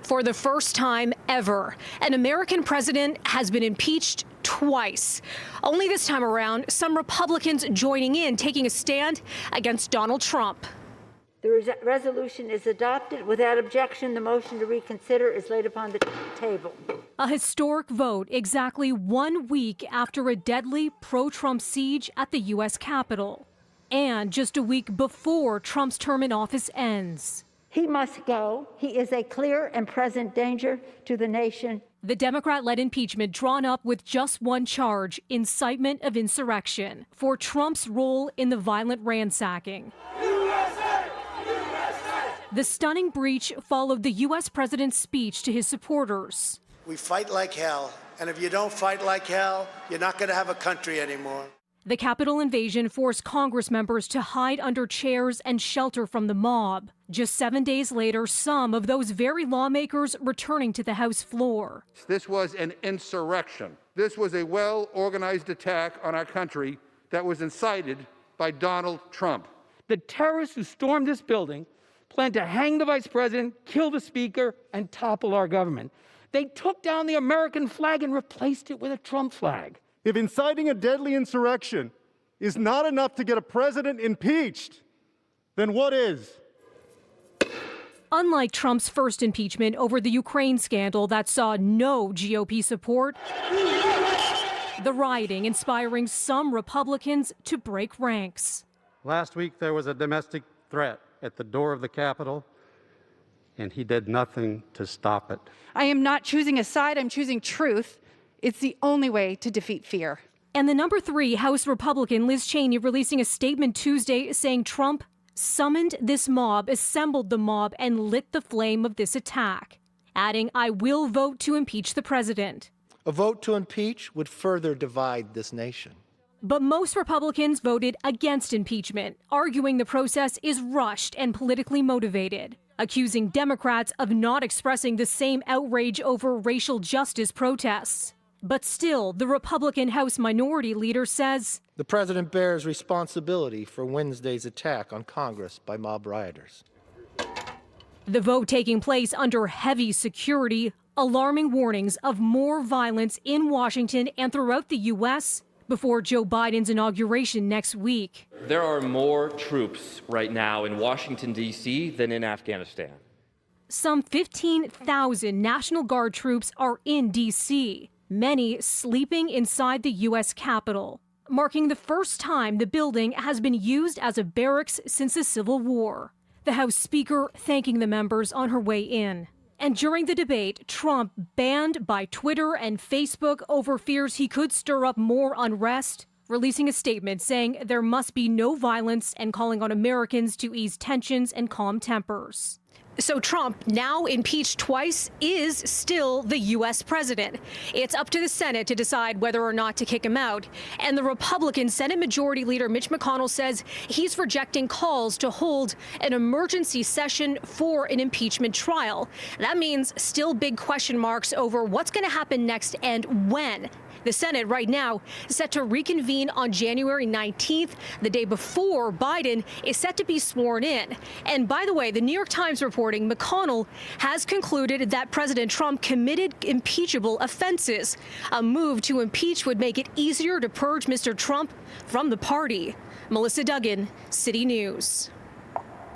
For the first time ever, an American president has been impeached twice. Only this time around, some Republicans joining in, taking a stand against Donald Trump. The resolution is adopted. Without objection, the motion to reconsider is laid upon the table. A historic vote exactly 1 week after a deadly pro-Trump siege at the U.S. Capitol. And just a week before Trump's term in office ends. He must go. He is a clear and present danger to the nation. The Democrat-led impeachment drawn up with just one charge, incitement of insurrection, for Trump's role in the violent ransacking. The stunning breach followed the U.S. president's speech to his supporters. We fight like hell, and if you don't fight like hell, you're not going to have a country anymore. The Capitol invasion forced Congress members to hide under chairs and shelter from the mob. Just 7 days later, some of those very lawmakers returning to the House floor. This was an insurrection. This was a well-organized attack on our country that was incited by Donald Trump. The terrorists who stormed this building planned to hang the vice president, kill the speaker, and topple our government. They took down the American flag and replaced it with a Trump flag. If inciting a deadly insurrection is not enough to get a president impeached, then what is? Unlike Trump's first impeachment over the Ukraine scandal that saw no GOP support, the rioting inspiring some Republicans to break ranks. Last week, there was a domestic threat at the door of the Capitol, and he did nothing to stop it. I am not choosing a side, I'm choosing truth. It's the only way to defeat fear. And the number 3 House Republican, Liz Cheney, releasing a statement Tuesday saying Trump summoned this mob, assembled the mob, and lit the flame of this attack, adding, "I will vote to impeach the president." A vote to impeach would further divide this nation. But most Republicans voted against impeachment, arguing the process is rushed and politically motivated, accusing Democrats of not expressing the same outrage over racial justice protests. But still, the Republican House Minority Leader says the president bears responsibility for Wednesday's attack on Congress by mob rioters. The vote taking place under heavy security, alarming warnings of more violence in Washington and throughout the U.S. before Joe Biden's inauguration next week. There are more troops right now in Washington, D.C. than in Afghanistan. Some 15,000 National Guard troops are in D.C., many sleeping inside the U.S. Capitol, marking the first time the building has been used as a barracks since the Civil War. The House Speaker thanking the members on her way in. And during the debate, Trump banned by Twitter and Facebook over fears he could stir up more unrest, releasing a statement saying there must be no violence and calling on Americans to ease tensions and calm tempers. So Trump, now impeached twice, is still the U.S. president. It's up to the Senate to decide whether or not to kick him out. And the Republican Senate Majority Leader Mitch McConnell says he's rejecting calls to hold an emergency session for an impeachment trial. That means still big question marks over what's going to happen next and when. The Senate right now is set to reconvene on January 19th, the day before Biden is set to be sworn in. And by the way, the New York Times reporting McConnell has concluded that President Trump committed impeachable offenses. A move to impeach would make it easier to purge Mr. Trump from the party. Melissa Duggan, City News.